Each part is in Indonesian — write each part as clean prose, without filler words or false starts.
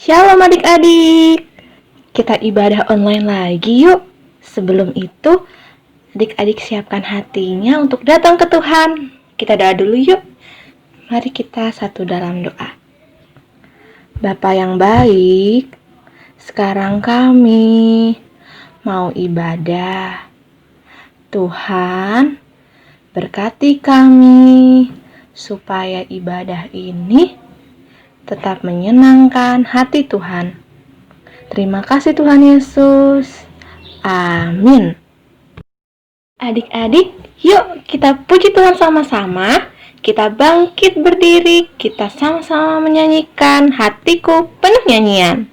Shalom adik-adik, kita ibadah online lagi yuk. Sebelum itu, adik-adik siapkan hatinya untuk datang ke Tuhan. Kita doa dulu yuk. Mari kita satu dalam doa. Bapa yang baik, sekarang kami mau ibadah. Tuhan, berkati kami supaya ibadah ini tetap menyenangkan hati Tuhan. Terima kasih Tuhan Yesus. Amin. Adik-adik, yuk kita puji Tuhan sama-sama. Kita bangkit berdiri, kita sama-sama menyanyikan Hatiku Penuh Nyanyian.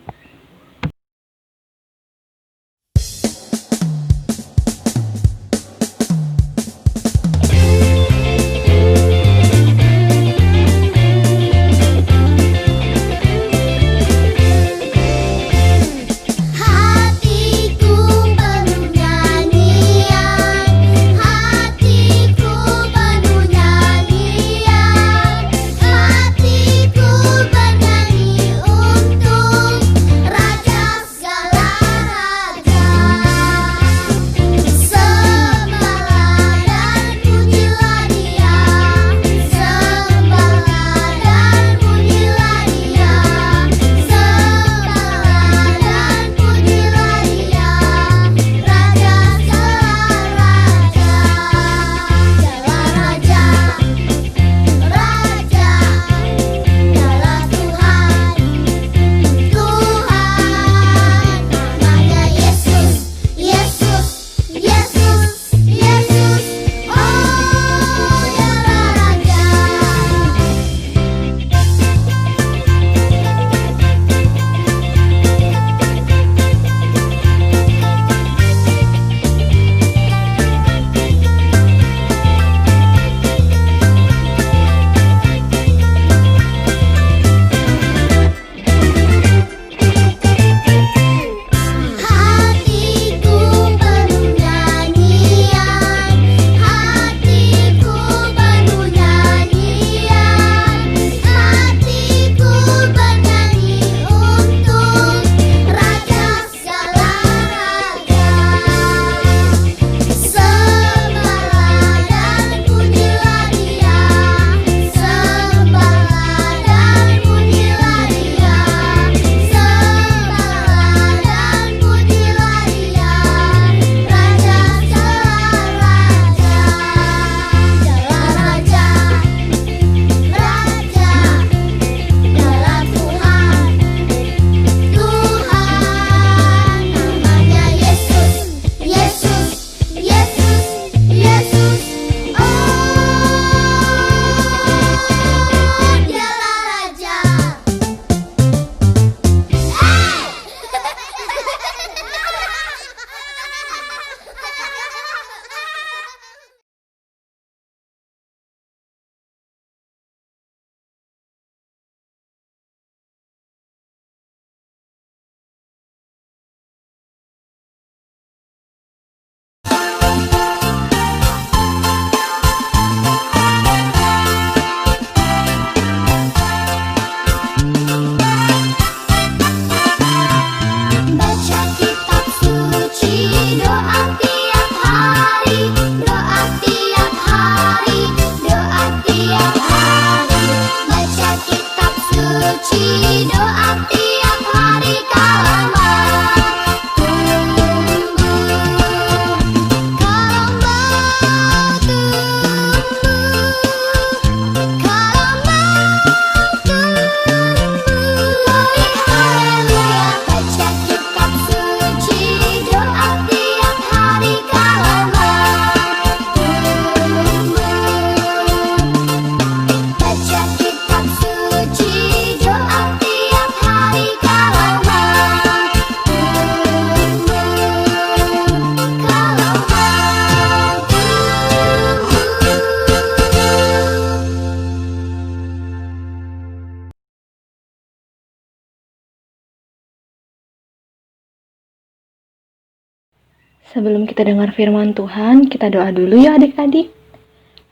Sebelum kita dengar firman Tuhan, kita doa dulu ya adik-adik.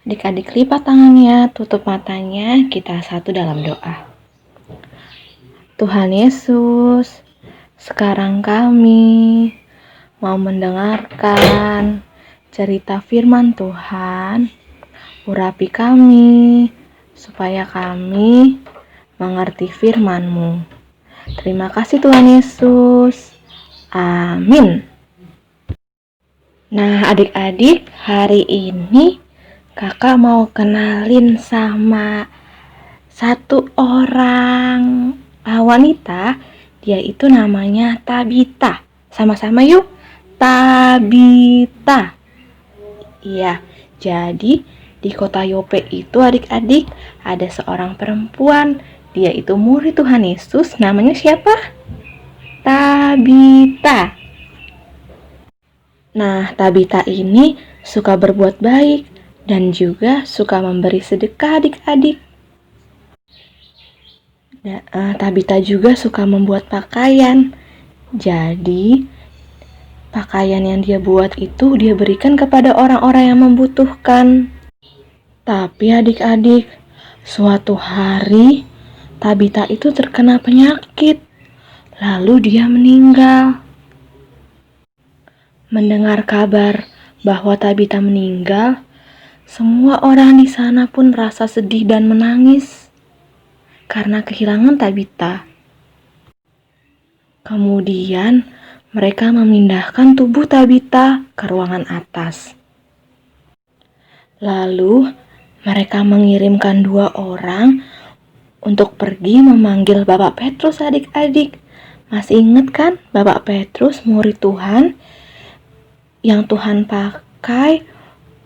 Adik-adik lipat tangannya, tutup matanya, kita satu dalam doa. Tuhan Yesus, sekarang kami mau mendengarkan cerita firman Tuhan. Urapi kami, supaya kami mengerti firman-Mu. Terima kasih Tuhan Yesus. Amin. Nah adik-adik, hari ini kakak mau kenalin sama satu orang wanita. Dia itu namanya Tabita. Sama-sama yuk, Tabita. Iya, jadi di kota Yope itu adik-adik ada seorang perempuan. Dia itu murid Tuhan Yesus. Namanya siapa? Tabita. Nah, Tabita ini suka berbuat baik dan juga suka memberi sedekah adik-adik. Tabita juga suka membuat pakaian. Jadi, pakaian yang dia buat itu dia berikan kepada orang-orang yang membutuhkan. Tapi adik-adik, suatu hari Tabita itu terkena penyakit, lalu dia meninggal. Mendengar kabar bahwa Tabita meninggal, semua orang di sana pun merasa sedih dan menangis karena kehilangan Tabita. Kemudian mereka memindahkan tubuh Tabita ke ruangan atas. Lalu mereka mengirimkan 2 orang untuk pergi memanggil Bapak Petrus adik-adik. Masih ingat kan Bapak Petrus, murid Tuhan yang Tuhan pakai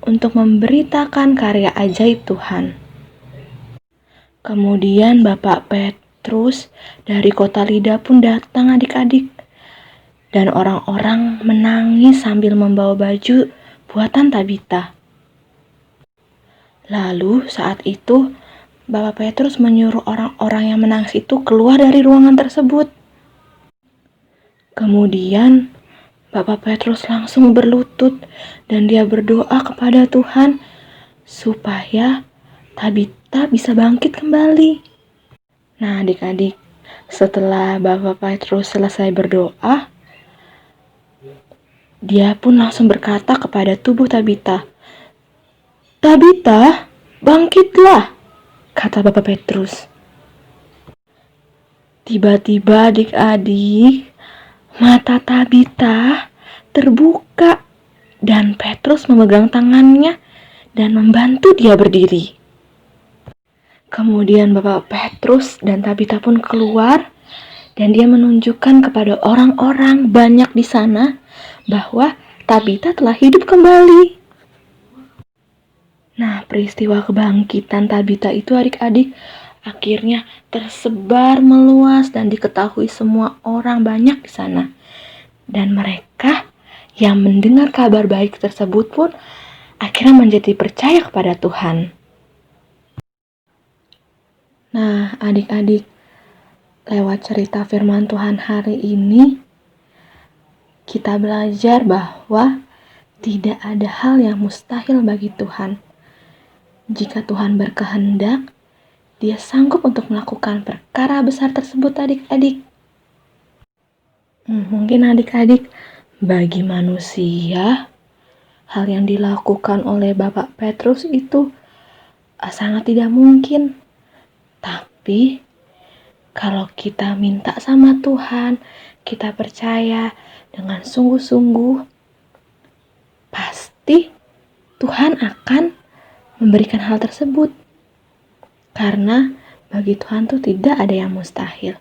untuk memberitakan karya ajaib Tuhan. Kemudian Bapak Petrus dari kota Lida pun datang adik-adik. Dan orang-orang menangis sambil membawa baju buatan Tabita. Lalu saat itu Bapak Petrus menyuruh orang-orang yang menangis itu keluar dari ruangan tersebut. Kemudian Bapak Petrus langsung berlutut dan dia berdoa kepada Tuhan supaya Tabita bisa bangkit kembali. Nah adik-adik, setelah Bapak Petrus selesai berdoa, dia pun langsung berkata kepada tubuh Tabita, "Tabita, bangkitlah," kata Bapak Petrus. Tiba-tiba adik-adik, mata Tabita terbuka dan Petrus memegang tangannya dan membantu dia berdiri. Kemudian Bapak Petrus dan Tabita pun keluar dan dia menunjukkan kepada orang-orang banyak di sana bahwa Tabita telah hidup kembali. Nah, peristiwa kebangkitan Tabita itu adik-adik akhirnya tersebar meluas dan diketahui semua orang banyak di sana. Dan mereka yang mendengar kabar baik tersebut pun akhirnya menjadi percaya kepada Tuhan. Nah, adik-adik, lewat cerita firman Tuhan hari ini, kita belajar bahwa tidak ada hal yang mustahil bagi Tuhan. Jika Tuhan berkehendak, Dia sanggup untuk melakukan perkara besar tersebut adik-adik. Mungkin adik-adik, bagi manusia, hal yang dilakukan oleh Bapak Petrus itu sangat tidak mungkin. Tapi, kalau kita minta sama Tuhan, kita percaya dengan sungguh-sungguh, pasti Tuhan akan memberikan hal tersebut. Karena bagi Tuhan tuh tidak ada yang mustahil.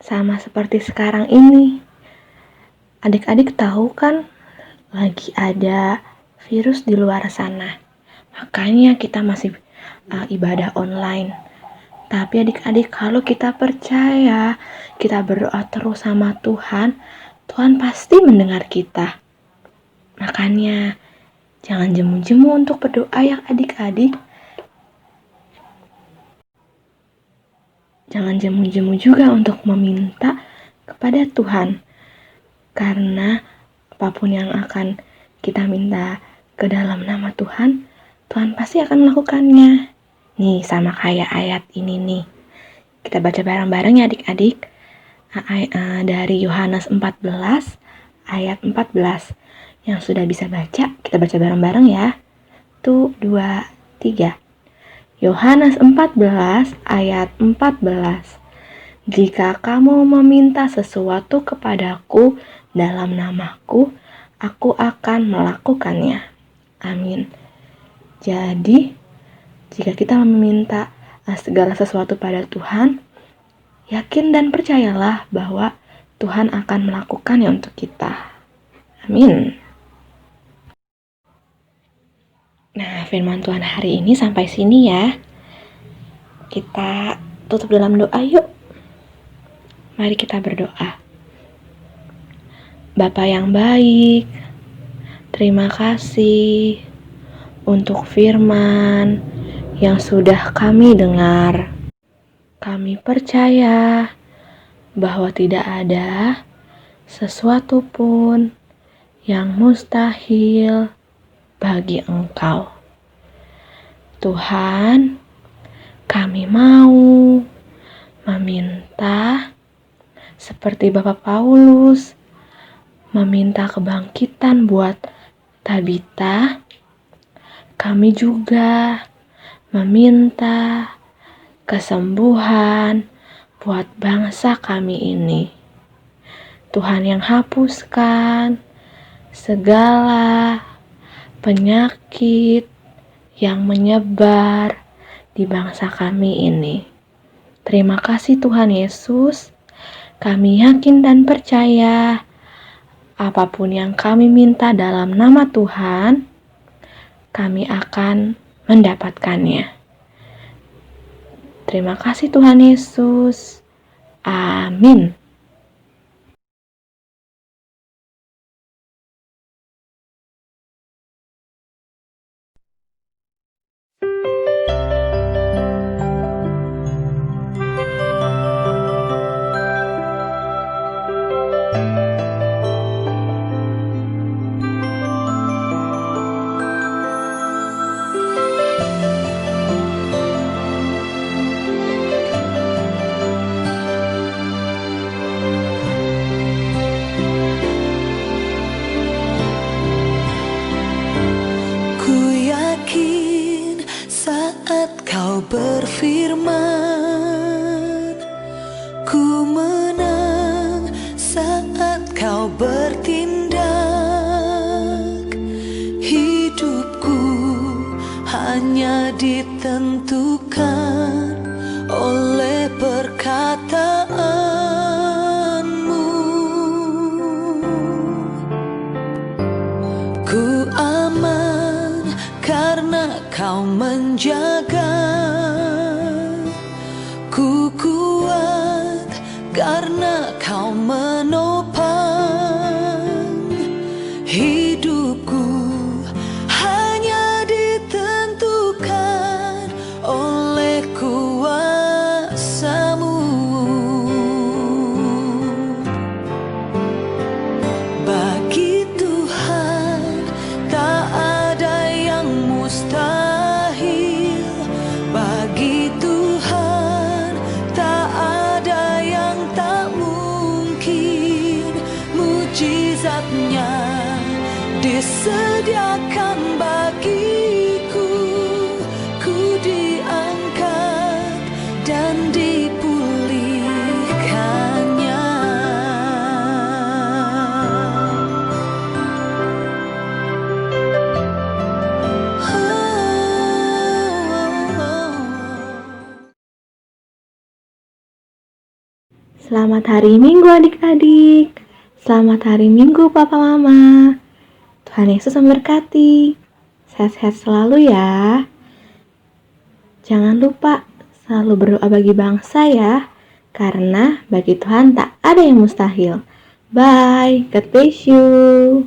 Sama seperti sekarang ini. Adik-adik tahu kan lagi ada virus di luar sana. Makanya kita masih ibadah online. Tapi adik-adik, kalau kita percaya, kita berdoa terus sama Tuhan, Tuhan pasti mendengar kita. Makanya jangan jemu-jemu untuk berdoa ya adik-adik. Jangan jemu-jemu juga untuk meminta kepada Tuhan. Karena apapun yang akan kita minta ke dalam nama Tuhan, Tuhan pasti akan melakukannya. Nih, sama kayak ayat ini nih. Kita baca bareng-bareng ya adik-adik. Dari Yohanes 14 ayat 14. Yang sudah bisa baca, kita baca bareng-bareng ya. 1, 2, 3. Yohanes 14 ayat 14. Jika kamu meminta sesuatu kepadaku dalam namaku, aku akan melakukannya. Amin. Jadi, jika kita meminta segala sesuatu pada Tuhan, yakin dan percayalah bahwa Tuhan akan melakukannya untuk kita. Amin. Nah, firman Tuhan hari ini sampai sini ya. Kita tutup dalam doa yuk. Mari kita berdoa. Bapa yang baik, terima kasih untuk firman yang sudah kami dengar. Kami percaya bahwa tidak ada sesuatu pun yang mustahil bagi Engkau. Tuhan, kami mau meminta seperti Bapak Paulus meminta kebangkitan buat Tabita. Kami juga meminta kesembuhan buat bangsa kami ini. Tuhan yang hapuskan segala penyakit yang menyebar di bangsa kami ini. Terima kasih Tuhan Yesus. Kami yakin dan percaya apapun yang kami minta dalam nama Tuhan, kami akan mendapatkannya. Terima kasih Tuhan Yesus. Amin. Berfirman, ku menang saat kau bertindak. Hidupku hanya ditentukan oleh perkataanmu. Ku aman karena kau menjaga. Ku kuat karena kau menopang. Hidupku hanya ditentukan oleh kuasa-Mu. Bagi Tuhan tak ada yang mustahil. Bagi Tuhan tak ada yang tak mungkin. Mujizatnya disediakan bagiku. Ku diangkat dan dipulihkannya. Selamat hari Minggu adik-adik. Selamat hari Minggu Papa Mama. Tuhan Yesus memberkati. Sehat-sehat selalu ya. Jangan lupa selalu berdoa bagi bangsa ya. Karena bagi Tuhan tak ada yang mustahil. Bye. God bless you.